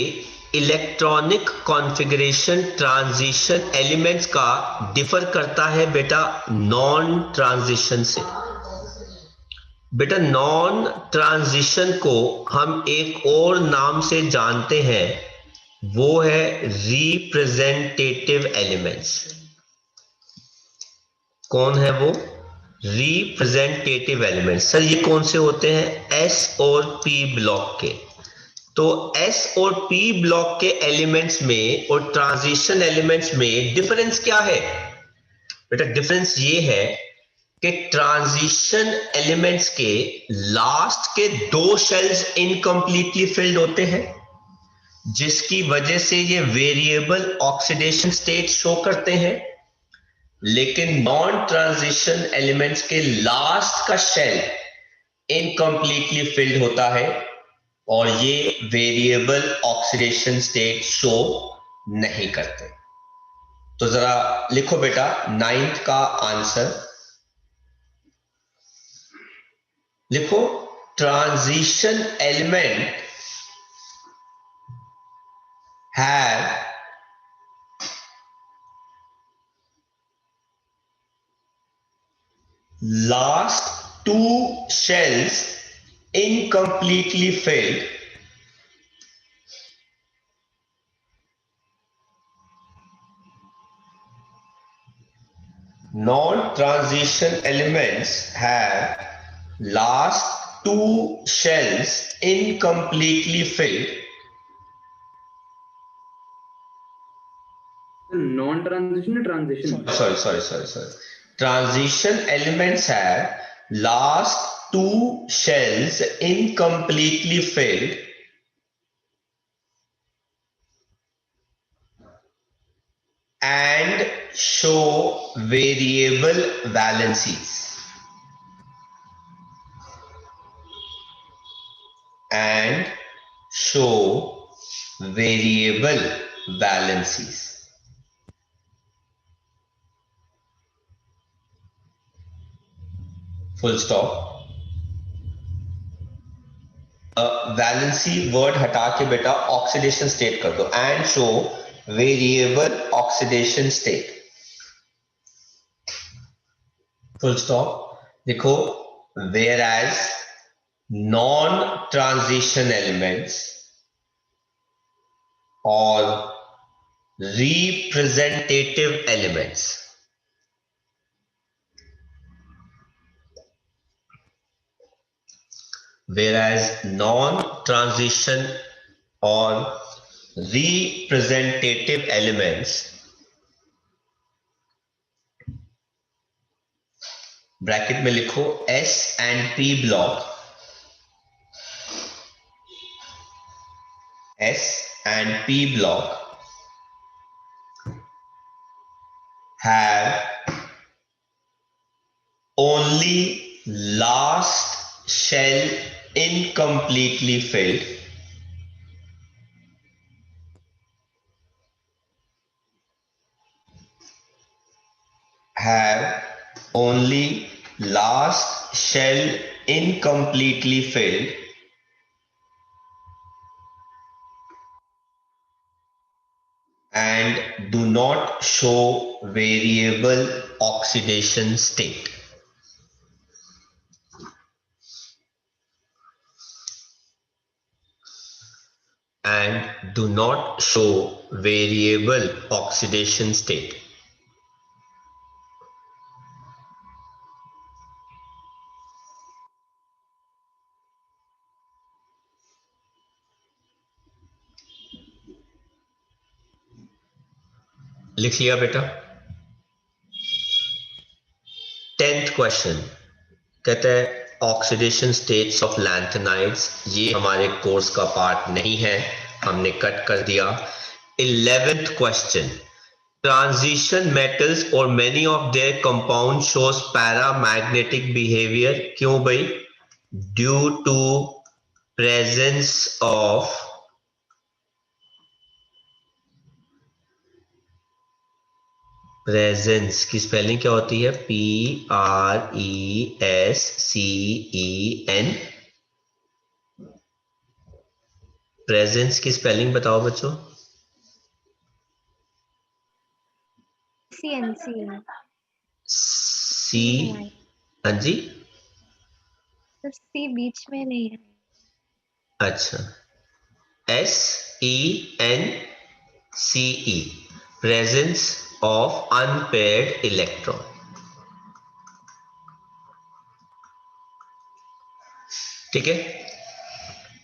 electronic configuration transition elements का differ करता है बेटा non transition से। बेटा non transition को हम एक और नाम से जानते हैं, वो है रिप्रेजेंटेटिव एलिमेंट्स। कौन है वो? Representative elements. सर ये कौन से होते हैं? एस और पी ब्लॉक के। तो एस और पी ब्लॉक के एलिमेंट्स में और ट्रांजिशन एलिमेंट्स में डिफरेंस क्या है? बेटा डिफरेंस ये है कि ट्रांजिशन एलिमेंट्स के लास्ट के 2 शेल्स इनकम्प्लीटली फिल्ड होते हैं, जिसकी वजह से ये वेरिएबल ऑक्सीडेशन स्टेट शो करते हैं, लेकिन नॉन ट्रांजिशन एलिमेंट्स के लास्ट का शेल इनकम्प्लीटली फिल्ड होता है और ये वेरिएबल ऑक्सीडेशन स्टेट शो नहीं करते। तो जरा लिखो बेटा 9th का आंसर लिखो, transition element have last 2 shells incompletely filled non-transition elements have last 2 shells incompletely filled non-transition transition sorry transition elements have last 2 shells incompletely filled and show variable valencies full stop। Valency word हटा के बेटा oxidation state कर दो, and show variable oxidation state, full stop. देखो whereas non transition elements और representative elements whereas non-transition or representative elements ब्रैकेट में लिखो S and P block, S and P block have only last shell incompletely filled, have only last shell incompletely filled and do not show variable oxidation state. And do not show variable oxidation state. लिख लिया बेटा? 10th question कहता है oxidation states of lanthanides, ये हमारे course का part नहीं है, हमने कट कर दिया। 11th क्वेश्चन, ट्रांजिशन मेटल्स और many of their compound shows paramagnetic behaviour, क्यों भाई? Due to presence of presence की स्पेलिंग क्या होती है? PRESCEN। प्रेजेंस की स्पेलिंग बताओ बच्चों। सी, हाँ जी, सी बीच में नहीं है। अच्छा, SENCE, presence of unpaired electron. ठीक है,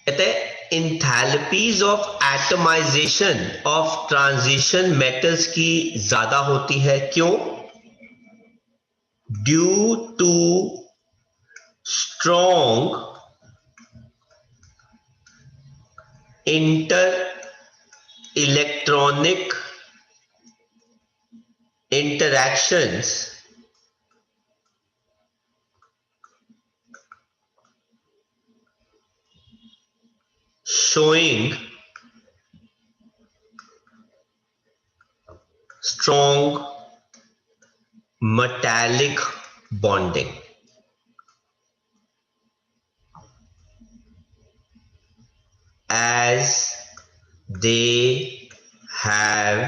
कहते हैं enthalpies of atomisation of transition metals की ज्यादा होती है, क्यों? Due to strong inter electronic interactions showing strong metallic bonding. As they have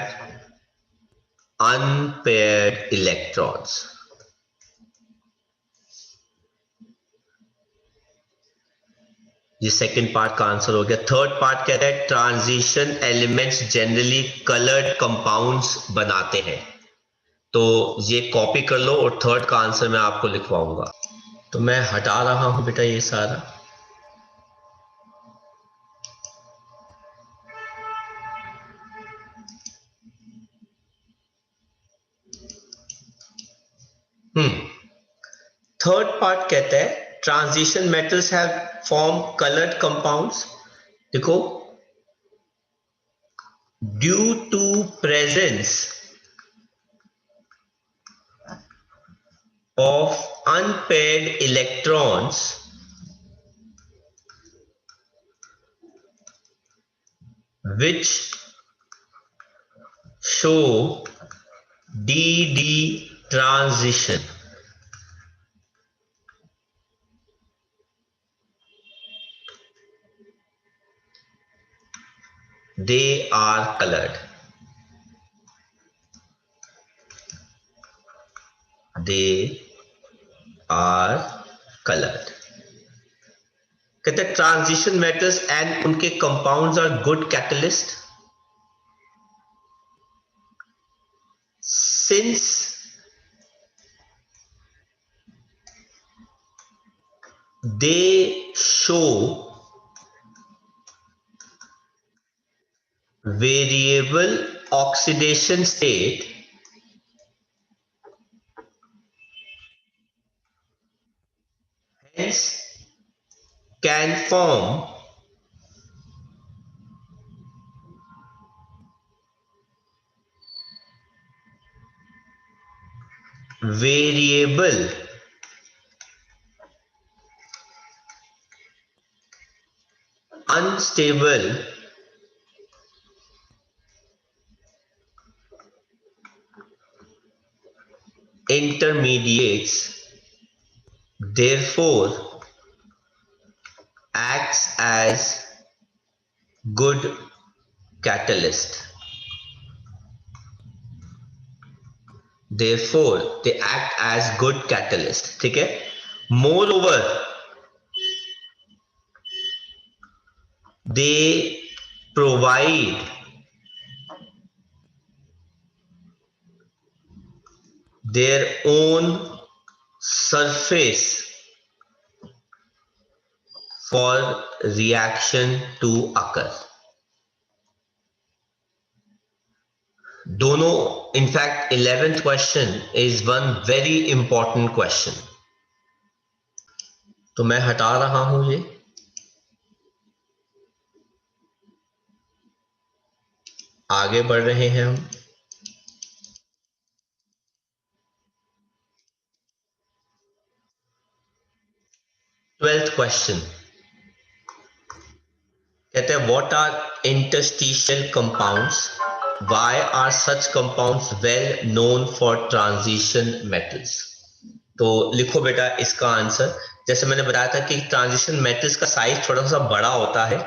unpaired electrons. ये सेकंड पार्ट का आंसर हो गया। थर्ड पार्ट कहता है transition elements generally coloured compounds बनाते हैं। तो ये कॉपी कर लो और थर्ड का आंसर मैं आपको लिखवाऊंगा। तो मैं हटा रहा हूं बेटा ये सारा। थर्ड पार्ट कहता है transition metals have form coloured compounds. देखो, due to presence of unpaired electrons which show DD transition. They are colored. They are colored. कहते हैं ट्रांजिशन मेटल्स एंड उनके compounds are good catalyst since they show variable oxidation state can form variable unstable intermediates, therefore acts as good catalyst. Therefore they act as good catalyst. ठीक है? Moreover, they provide their own surface for reaction to occur. दोनों, in fact 11th question is one very important question. तो मैं हटा रहा हूं ये, आगे बढ़ रहे हैं हम. 12th question कहते हैं what are interstitial compounds, why are such compounds well known for transition metals. तो लिखो बेटा इसका आंसर. जैसे मैंने बताया था कि ट्रांजिशन मेटल्स का साइज थोड़ा सा बड़ा होता है,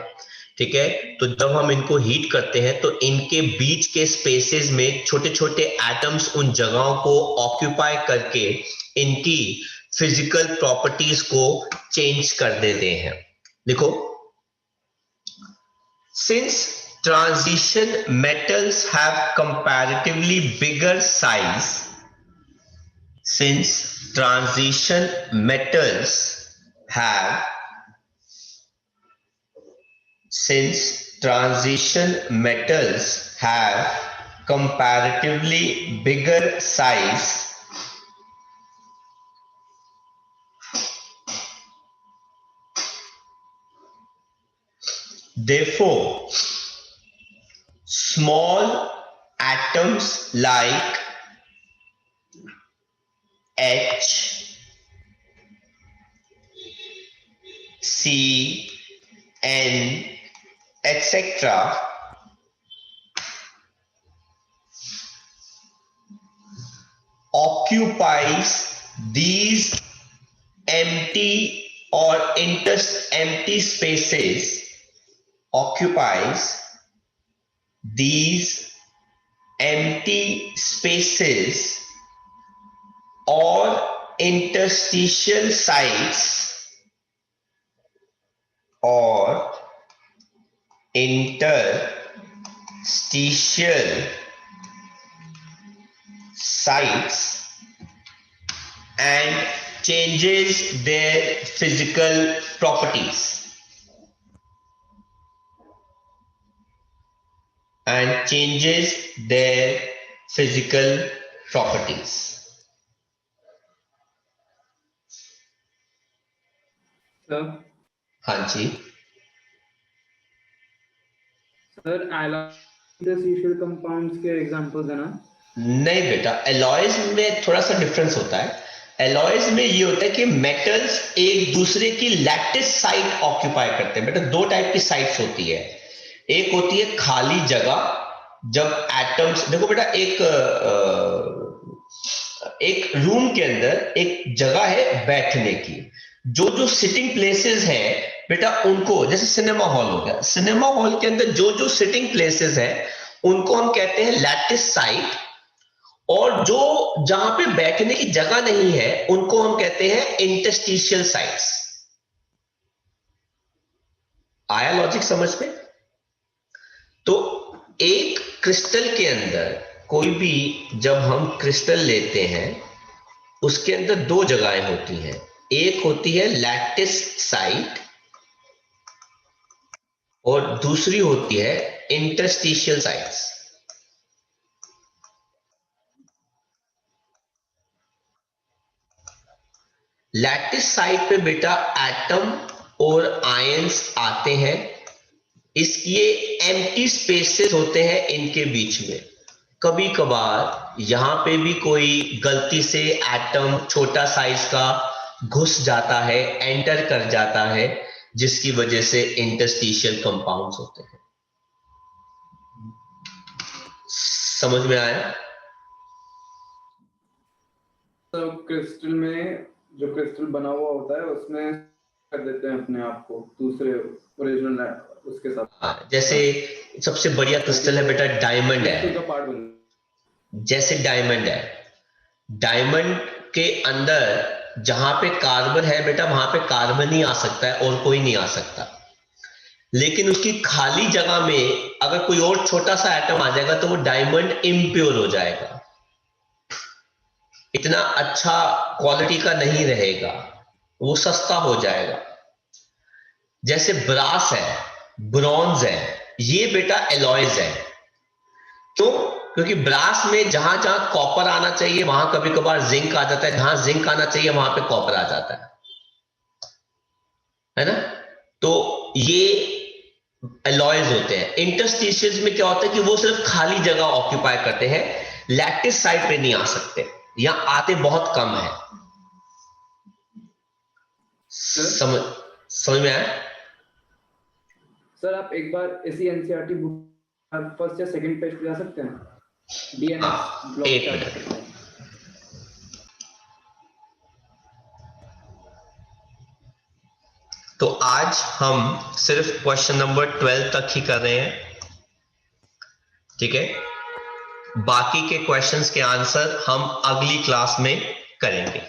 ठीक है? तो जब हम इनको हीट करते हैं तो इनके बीच के स्पेसेस में छोटे छोटे एटम्स उन जगहों को ऑक्यूपाई करके इनकी फिजिकल प्रॉपर्टीज को चेंज कर देते हैं. लिखो, since transition metals have comparatively bigger size, since transition metals have comparatively bigger size, therefore small atoms like H, C, N, etc. occupies these empty or empty spaces, occupies these empty spaces or interstitial sites and changes their physical properties. Sir हाँ जी. Sir interstitial compounds के examples है ना? नहीं बेटा, alloys में थोड़ा सा difference होता है. एलॉयज में ये होता है कि मेटल्स एक दूसरे की लैटिस साइट ऑक्यूपाई करते हैं. बेटा दो टाइप की साइट्स होती है. एक होती है खाली जगह, जब एटम्स, देखो बेटा एक रूम के अंदर एक जगह है बैठने की, जो सिटिंग प्लेसेस है बेटा उनको, जैसे सिनेमा हॉल हो गया, सिनेमा हॉल के अंदर जो सिटिंग प्लेसेस है उनको हम कहते हैं लैटिस साइट, और जो जहां पे बैठने की जगह नहीं है उनको हम कहते हैं इंटरस्टिशियल साइट्स. आया लॉजिक समझ में? तो एक क्रिस्टल के अंदर कोई भी, जब हम क्रिस्टल लेते हैं उसके अंदर दो जगहें होती हैं. एक होती है लैटिस साइट और दूसरी होती है इंटरस्टिशियल साइट्स. लैटिस साइट पे बेटा एटम और आयंस आते हैं, इसके एम्प्टी स्पेसेस होते हैं इनके बीच में। कभी कभार यहां पे भी कोई गलती से एटम छोटा साइज का घुस जाता है, एंटर कर जाता है, जिसकी वजह से इंटरस्टिशियल कंपाउंड्स होते हैं। समझ में आया? तो क्रिस्टल में जो क्रिस्टल बना हुआ होता है उसमें कर देते हैं अपने आप को दूसरे ओरिजिनल उसके साथ। जैसे सबसे बढ़िया क्रिस्टल है बेटा डायमंड है। क्रिस्टल का पार्ट बन जैसे डायमंड है, डायमंड के अंदर जहां पे कार्बन है बेटा वहां पे कार्बन ही आ सकता है और कोई नहीं आ सकता। लेकिन उसकी खाली जगह में अगर कोई और छोटा सा एटम आ जाएगा तो वो डायमंड इम्प्योर हो जाएगा, इतना अच्छा क्वालिटी का नहीं रहेगा, वो सस्ता हो जाएगा। जैसे ब्रास है, ब्रॉन्ज है, ये बेटा एलॉयज है। क्यों? क्योंकि ब्रास में जहां जहां कॉपर आना चाहिए वहां कभी कभार जिंक आ जाता है, जहां जिंक आना चाहिए वहां पे कॉपर आ जाता है ना? तो ये एलॉयज होते हैं। इंटरस्टिशियल्स में क्या होता है कि वो सिर्फ खाली जगह ऑक्यूपाई करते हैं, लैटिस साइड पे नहीं आ सकते, या आते बहुत कम है। समझ में आया? सर आप एक बार इसी एनसीईआरटी बुक फर्स्ट या सेकंड पेज पे जा सकते हैं? डीएनएस ब्लॉक एक क्या मिनट। करते हैं? तो आज हम सिर्फ क्वेश्चन नंबर 12 तक ही कर रहे हैं, ठीक है? बाकी के क्वेश्चंस के आंसर हम अगली क्लास में करेंगे।